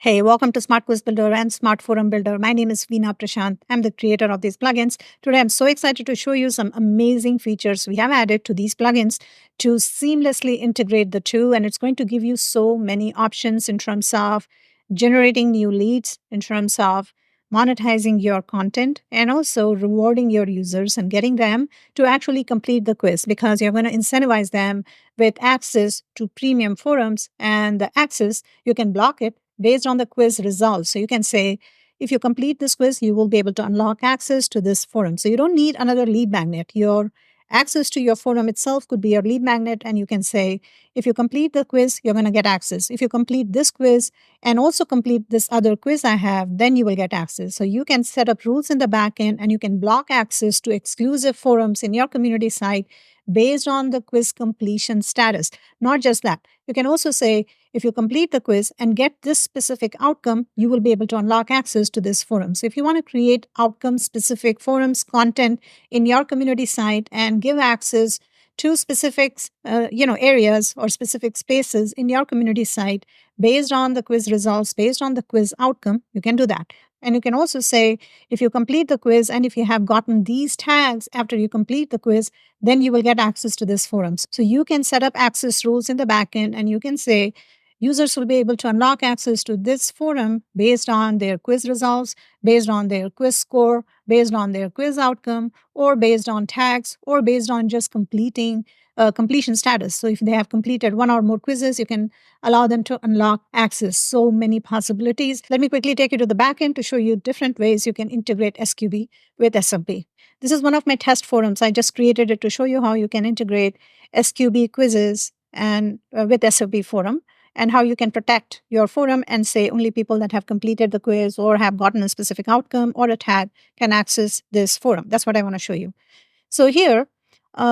Hey, welcome to Smart Quiz Builder and Smart Forum Builder. My name is Veena Prashant. I'm the creator of these plugins. Today, I'm so excited to show you some amazing features we have added to these plugins to seamlessly integrate the two. And it's going to give you so many options in terms of generating new leads, in terms of monetizing your content, and also rewarding your users and getting them to actually complete the quiz because you're going to incentivize them with access to premium forums. And the access, you can block it based on the quiz results. So you can say, if you complete this quiz, you will be able to unlock access to this forum. So you don't need another lead magnet. Your access to your forum itself could be your lead magnet. And you can say, if you complete the quiz, you're going to get access. If you complete this quiz and also complete this other quiz I have, then you will get access. So you can set up rules in the backend and you can block access to exclusive forums in your community site based on the quiz completion status. Not just that, you can also say, if you complete the quiz and get this specific outcome, you will be able to unlock access to this forum. So if you want to create outcome-specific forums content in your community site and give access to specific areas or specific spaces in your community site based on the quiz results, based on the quiz outcome, you can do that. And you can also say, if you complete the quiz and if you have gotten these tags after you complete the quiz, then you will get access to this forums. So you can set up access rules in the backend and you can say, users will be able to unlock access to this forum based on their quiz results, based on their quiz score, based on their quiz outcome, or based on tags, or based on just completing completion status. So if they have completed one or more quizzes, you can allow them to unlock access. So many possibilities. Let me quickly take you to the backend to show you different ways you can integrate SQB with SFB. This is one of my test forums. I just created it to show you how you can integrate SQB quizzes and with SFB forum, and how you can protect your forum and say only people that have completed the quiz or have gotten a specific outcome or a tag can access this forum. That's what I want to show you. So here,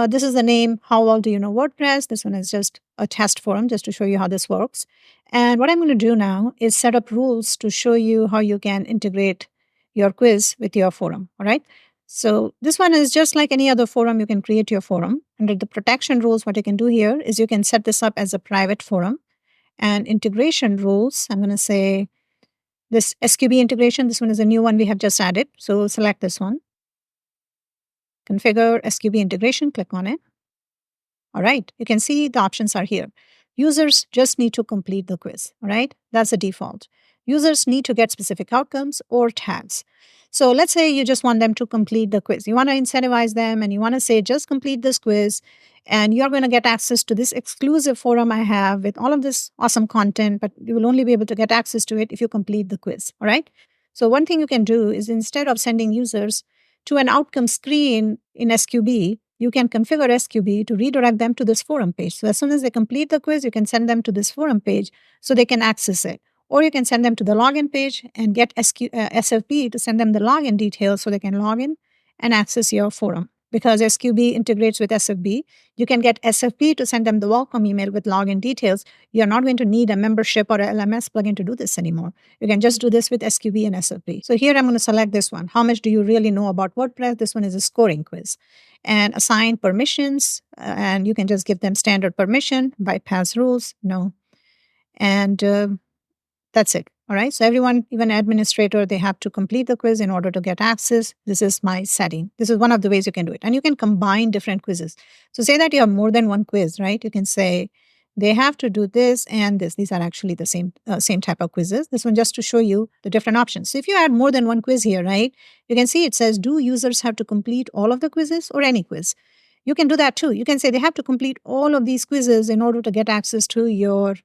this is the name, How Well Do You Know WordPress? This one is just a test forum just to show you how this works. And what I'm going to do now is set up rules to show you how you can integrate your quiz with your forum. All right. So this one is just like any other forum. You can create your forum. Under the protection rules, what you can do here is you can set this up as a private forum. And integration rules, I'm going to say this SQB integration. This one is a new one we have just added. So select this one. Configure SQB integration, click on it. All right, you can see the options are here. Users just need to complete the quiz, all right? That's the default. Users need to get specific outcomes or tags. So let's say you just want them to complete the quiz. You want to incentivize them and you want to say, just complete this quiz and you're going to get access to this exclusive forum I have with all of this awesome content, but you will only be able to get access to it if you complete the quiz, all right? So one thing you can do is instead of sending users to an outcome screen in SQB, you can configure SQB to redirect them to this forum page. So as soon as they complete the quiz, you can send them to this forum page so they can access it. Or you can send them to the login page and get SFB to send them the login details so they can log in and access your forum. Because SQB integrates with SFB, you can get SFB to send them the welcome email with login details. You're not going to need a membership or a LMS plugin to do this anymore. You can just do this with SQB and SFB. So here I'm going to select this one. How much do you really know about WordPress? This one is a scoring quiz. And assign permissions, and you can just give them standard permission, bypass rules, no. And that's it. All right. So everyone, even administrator, they have to complete the quiz in order to get access. This is my setting. This is one of the ways you can do it. And you can combine different quizzes. So say that you have more than one quiz, right? You can say they have to do this and this. These are actually the same type of quizzes. This one just to show you the different options. So if you add more than one quiz here, right, you can see it says, do users have to complete all of the quizzes or any quiz? You can do that too. You can say they have to complete all of these quizzes in order to get access to your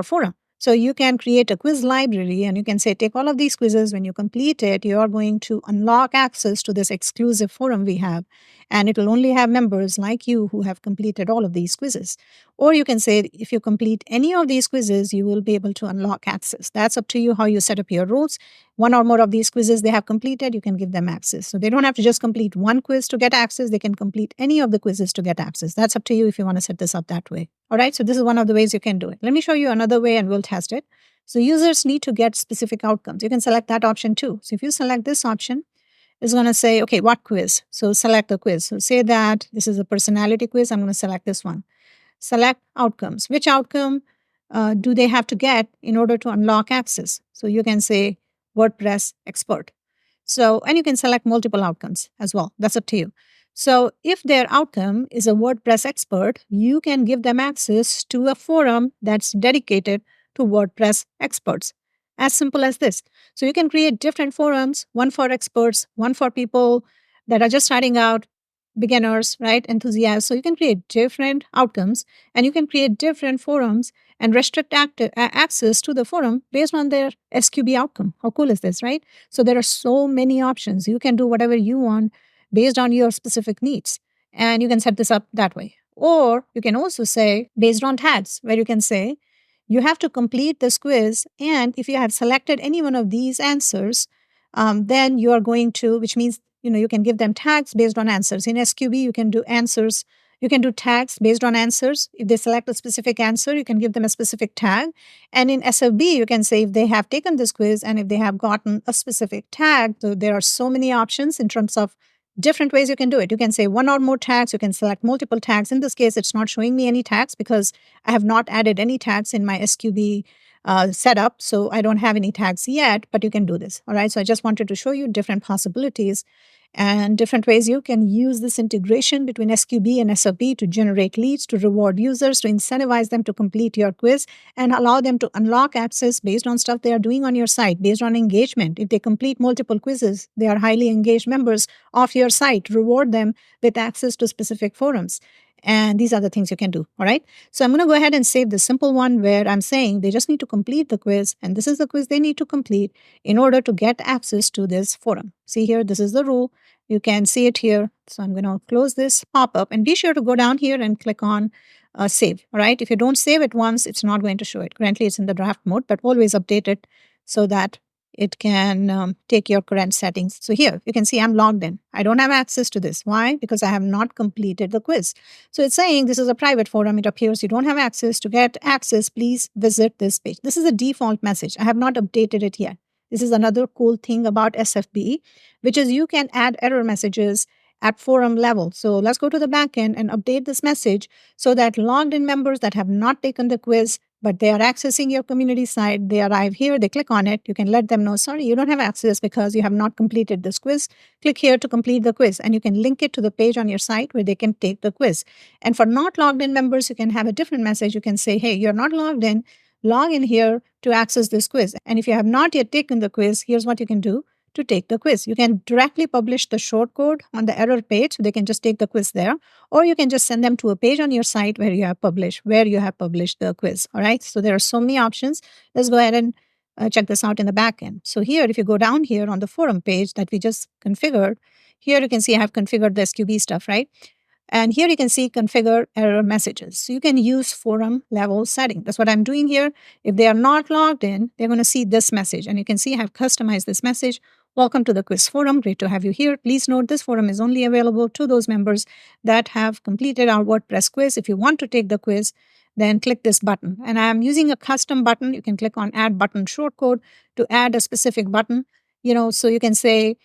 forum. So you can create a quiz library and you can say, take all of these quizzes. When you complete it, you are going to unlock access to this exclusive forum we have. And it will only have members like you who have completed all of these quizzes. Or you can say, if you complete any of these quizzes, you will be able to unlock access. That's up to you how you set up your rules. One or more of these quizzes they have completed, you can give them access. So they don't have to just complete one quiz to get access. They can complete any of the quizzes to get access. That's up to you if you want to set this up that way. All right, so this is one of the ways you can do it. Let me show you another way and we'll test it. So users need to get specific outcomes. You can select that option too. So if you select this option, it's going to say, okay, what quiz? So select the quiz. So say that this is a personality quiz. I'm going to select this one. Select outcomes. Which outcome do they have to get in order to unlock access? So you can say WordPress expert. So, and you can select multiple outcomes as well. That's up to you. So, if their outcome is a WordPress expert, you can give them access to a forum that's dedicated to WordPress experts. As simple as this. So, you can create different forums, one for experts, one for people that are just starting out, beginners, right? Enthusiasts. So, you can create different outcomes and you can create different forums and restrict access to the forum based on their SQB outcome. How cool is this, right? So there are so many options. You can do whatever you want based on your specific needs. And you can set this up that way. Or you can also say based on tags, where you can say you have to complete this quiz. And if you have selected any one of these answers, then you are going to, which means, you can give them tags based on answers. In SQB, you can do answers. You can do tags based on answers. If they select a specific answer, you can give them a specific tag. And in SFB, you can say if they have taken this quiz and if they have gotten a specific tag. So there are so many options in terms of different ways you can do it. You can say one or more tags. You can select multiple tags. In this case, it's not showing me any tags because I have not added any tags in my SQB setup. So I don't have any tags yet, but you can do this. All right. So I just wanted to show you different possibilities and different ways you can use this integration between SQB and SFB to generate leads, to reward users, to incentivize them to complete your quiz, and allow them to unlock access based on stuff they are doing on your site, based on engagement. If they complete multiple quizzes, they are highly engaged members of your site. Reward them with access to specific forums. And these are the things you can do. All right. So I'm going to go ahead and save the simple one where I'm saying they just need to complete the quiz. And this is the quiz they need to complete in order to get access to this forum. See here, this is the rule. You can see it here. So I'm going to close this pop-up and be sure to go down here and click on save. All right. If you don't save it once, it's not going to show it. Currently, it's in the draft mode, but always update it so that it can take your current settings. So here you can see I'm logged in. I don't have access to this. Why? Because I have not completed the quiz. So it's saying this is a private forum. It appears you don't have access. To get access, please visit this page. This is a default message. I have not updated it yet. This is another cool thing about SFB, which is you can add error messages at forum level. So let's go to the backend and update this message so that logged in members that have not taken the quiz but they are accessing your community site. They arrive here, they click on it. You can let them know, sorry, you don't have access because you have not completed this quiz. Click here to complete the quiz. And you can link it to the page on your site where they can take the quiz. And for not logged in members, you can have a different message. You can say, hey, you're not logged in. Log in here to access this quiz. And if you have not yet taken the quiz, here's what you can do to take the quiz. You can directly publish the short code on the error page. So they can just take the quiz there, or you can just send them to a page on your site where you have published the quiz. All right. So there are so many options. Let's go ahead and check this out in the back end. So here, if you go down here on the forum page that we just configured, here you can see I have configured the SQB stuff, right? And here you can see configure error messages. So you can use forum level setting. That's what I'm doing here. If they are not logged in, they're going to see this message. And you can see I have customized this message. Welcome to the quiz forum. Great to have you here. Please note this forum is only available to those members that have completed our WordPress quiz. If you want to take the quiz, then click this button. And I'm using a custom button. You can click on add button shortcode to add a specific button. So you can say,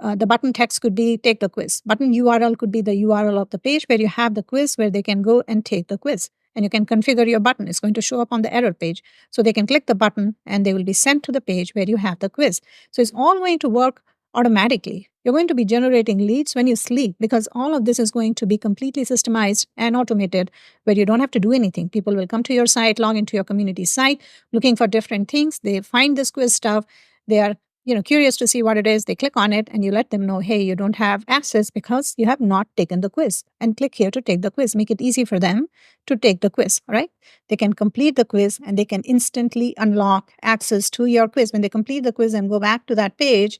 the button text could be take the quiz. Button URL could be the URL of the page where you have the quiz where they can go and take the quiz. And you can configure your button. It's going to show up on the error page. So they can click the button and they will be sent to the page where you have the quiz. So it's all going to work automatically. You're going to be generating leads when you sleep because all of this is going to be completely systemized and automated where you don't have to do anything. People will come to your site, log into your community site, looking for different things. They find this quiz stuff. They are curious to see what it is. They click on it and you let them know, hey, you don't have access because you have not taken the quiz, and click here to take the quiz. Make it easy for them to take the quiz. All right. They can complete the quiz and they can instantly unlock access to your quiz. When they complete the quiz and go back to that page,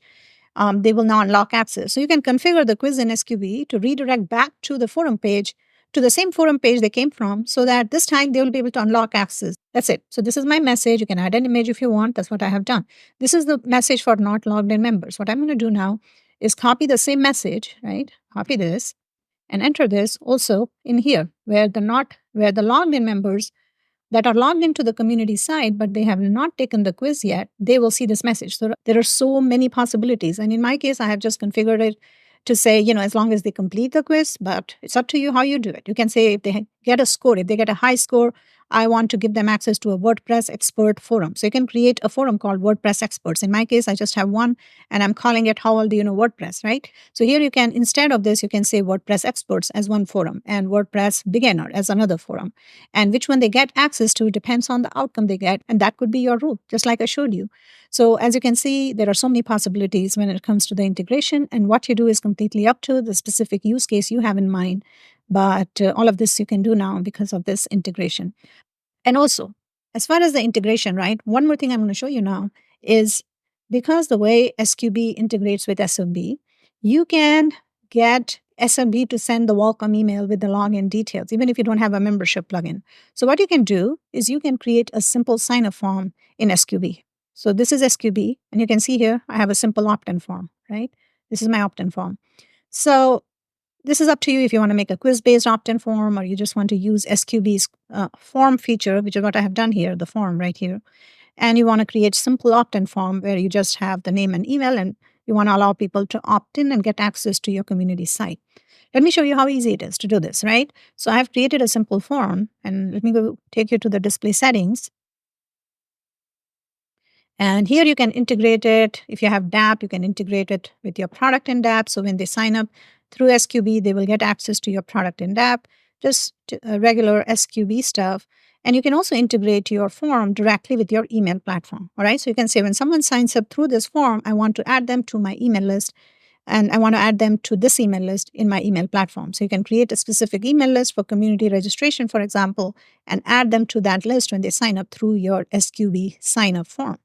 they will now unlock access. So you can configure the quiz in SQB to redirect back to the forum page, to the same forum page they came from, so that this time they will be able to unlock access. That's it. So this is my message. You can add an image if you want. That's what I have done. This is the message for not logged in members. What I'm going to do now is copy the same message, right? Copy this and enter this also in here where the logged in members that are logged into the community site, but they have not taken the quiz yet, they will see this message. So there are so many possibilities. And in my case, I have just configured it to say, as long as they complete the quiz, but it's up to you how you do it. You can say if they get a score, if they get a high score I want to give them access to a WordPress expert forum. So you can create a forum called WordPress Experts. In my case, I just have one and I'm calling it How Well Do You Know WordPress, right? So here you can, instead of this, you can say WordPress Experts as one forum and WordPress Beginner as another forum. And which one they get access to depends on the outcome they get. And that could be your rule, just like I showed you. So as you can see, there are so many possibilities when it comes to the integration. And what you do is completely up to the specific use case you have in mind. But all of this you can do now because of this integration. And also, as far as the integration, right? One more thing I'm going to show you now is because the way SQB integrates with SFB, you can get SFB to send the welcome email with the login details, even if you don't have a membership plugin. So what you can do is you can create a simple sign-up form in SQB. So this is SQB, and you can see here I have a simple opt-in form, right? This is my opt-in form. So this is up to you if you want to make a quiz-based opt-in form or you just want to use SQB's form feature, which is what I have done here, the form right here. And you want to create simple opt-in form where you just have the name and email and you want to allow people to opt in and get access to your community site. Let me show you how easy it is to do this, right? So I have created a simple form and let me go take you to the display settings. And here you can integrate it. If you have DApp, you can integrate it with your product in DApp. So when they sign up through SQB, they will get access to your product in DApp, just regular SQB stuff. And you can also integrate your form directly with your email platform. All right. So you can say when someone signs up through this form, I want to add them to my email list and I want to add them to this email list in my email platform. So you can create a specific email list for community registration, for example, and add them to that list when they sign up through your SQB sign up form.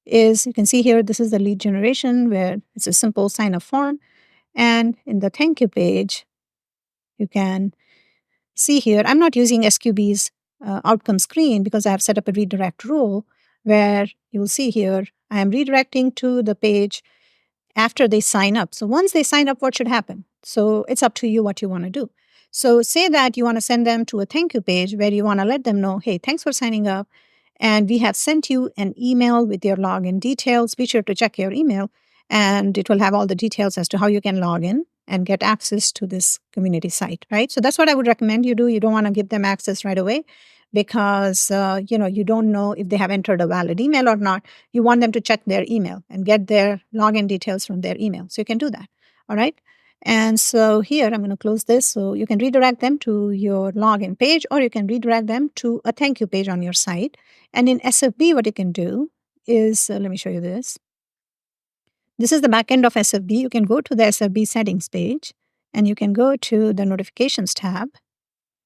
Is you can see here, this is the lead generation where it's a simple sign up form. And in the thank you page, you can see here, I'm not using SQB's outcome screen because I have set up a redirect rule where you'll see here, I am redirecting to the page after they sign up. So once they sign up, what should happen? So it's up to you what you want to do. So say that you want to send them to a thank you page where you want to let them know, hey, thanks for signing up. And we have sent you an email with your login details. Be sure to check your email and it will have all the details as to how you can log in and get access to this community site, right? So that's what I would recommend you do. You don't want to give them access right away because you don't know if they have entered a valid email or not. You want them to check their email and get their login details from their email. So you can do that. All right. And so here I'm going to close this. So you can redirect them to your login page or you can redirect them to a thank you page on your site. And in SFB, what you can do is, let me show you this. This is the backend of SFB. You can go to the SFB settings page and you can go to the notifications tab.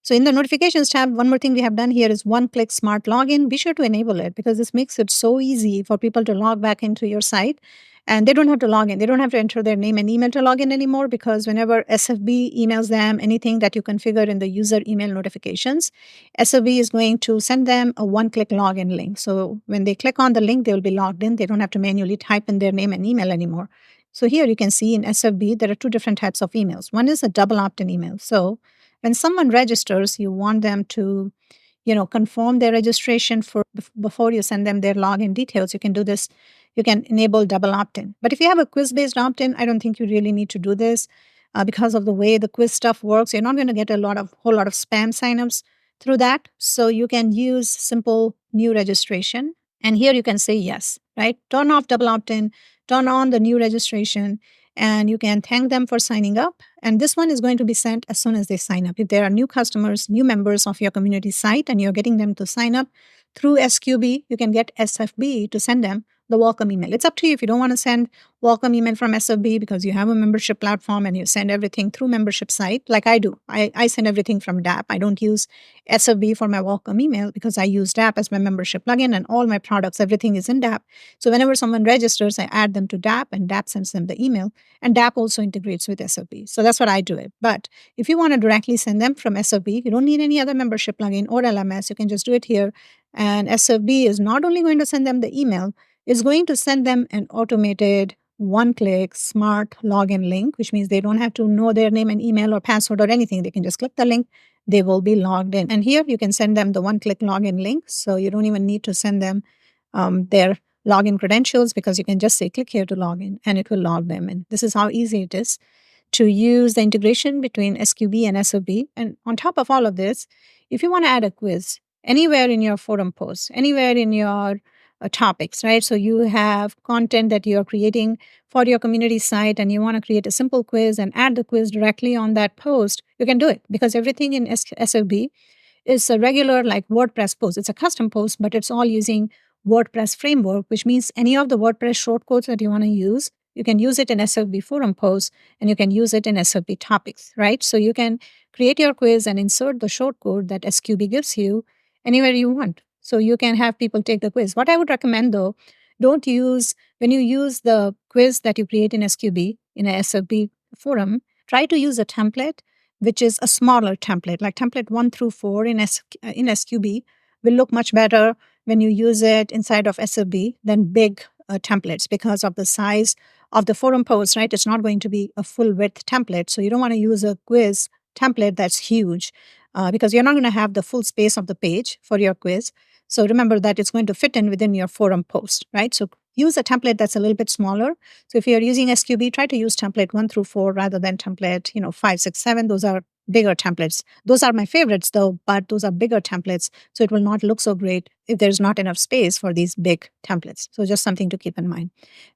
So in the notifications tab, one more thing we have done here is one-click smart login. Be sure to enable it because this makes it so easy for people to log back into your site. And they don't have to log in. They don't have to enter their name and email to log in anymore because whenever SFB emails them anything that you configure in the user email notifications, SFB is going to send them a one-click login link. So when they click on the link, they will be logged in. They don't have to manually type in their name and email anymore. So here you can see in SFB, there are two different types of emails. One is a double opt-in email. So when someone registers, you want them to, confirm their registration before you send them their login details. You can do this. You can enable double opt-in. But if you have a quiz-based opt-in, I don't think you really need to do this because of the way the quiz stuff works. You're not going to get whole lot of spam signups through that. So you can use simple new registration. And here you can say yes, right? Turn off double opt-in, turn on the new registration, and you can thank them for signing up. And this one is going to be sent as soon as they sign up. If there are new customers, new members of your community site, and you're getting them to sign up through SQB, you can get SFB to send them the welcome email. It's up to you if you don't want to send welcome email from SFB because you have a membership platform and you send everything through membership site like I do. I send everything from DApp. I don't use SFB for my welcome email because I use DApp as my membership plugin and all my products, everything is in DApp. So whenever someone registers, I add them to DApp and DApp sends them the email and DApp also integrates with SFB. So that's what I do it. But if you want to directly send them from SFB, you don't need any other membership plugin or LMS. You can just do it here. And SFB is not only going to send them the email, it's going to send them an automated one-click smart login link, which means they don't have to know their name and email or password or anything. They can just click the link. They will be logged in. And here you can send them the one-click login link. So you don't even need to send them their login credentials because you can just say, click here to log in and it will log them in. This is how easy it is to use the integration between SQB and SOB. And on top of all of this, if you want to add a quiz, anywhere in your forum posts, anywhere in your topics, right? So you have content that you're creating for your community site and you want to create a simple quiz and add the quiz directly on that post, you can do it because everything in SFB is a regular like WordPress post. It's a custom post, but it's all using WordPress framework, which means any of the WordPress shortcodes that you want to use, you can use it in SFB forum posts and you can use it in SFB topics, right? So you can create your quiz and insert the shortcode that SQB gives you anywhere you want. So you can have people take the quiz. What I would recommend though, don't use, when you use the quiz that you create in SQB, in a SFB forum, try to use a template which is a smaller template, like template 1 through 4 in SQB, will look much better when you use it inside of SFB than big templates because of the size of the forum post, right? It's not going to be a full width template. So you don't want to use a quiz template that's huge because you're not going to have the full space of the page for your quiz. So remember that it's going to fit in within your forum post, right? So use a template that's a little bit smaller. So if you're using SQB, try to use template 1 through 4 rather than template, 5, 6, 7. Those are bigger templates. Those are my favorites though, but those are bigger templates. So it will not look so great if there's not enough space for these big templates. So just something to keep in mind.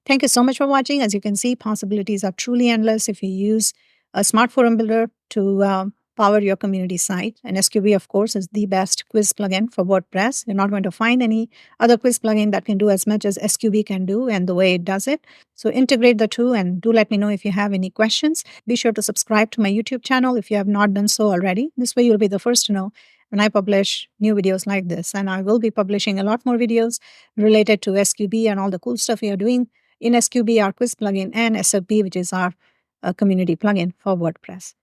Thank you so much for watching. As you can see, possibilities are truly endless if you use a smart forum builder to power your community site. And SQB, of course, is the best quiz plugin for WordPress. You're not going to find any other quiz plugin that can do as much as SQB can do and the way it does it. So integrate the two and do let me know if you have any questions. Be sure to subscribe to my YouTube channel if you have not done so already. This way you'll be the first to know when I publish new videos like this. And I will be publishing a lot more videos related to SQB and all the cool stuff we are doing in SQB, our quiz plugin, and SFB, which is our community plugin for WordPress.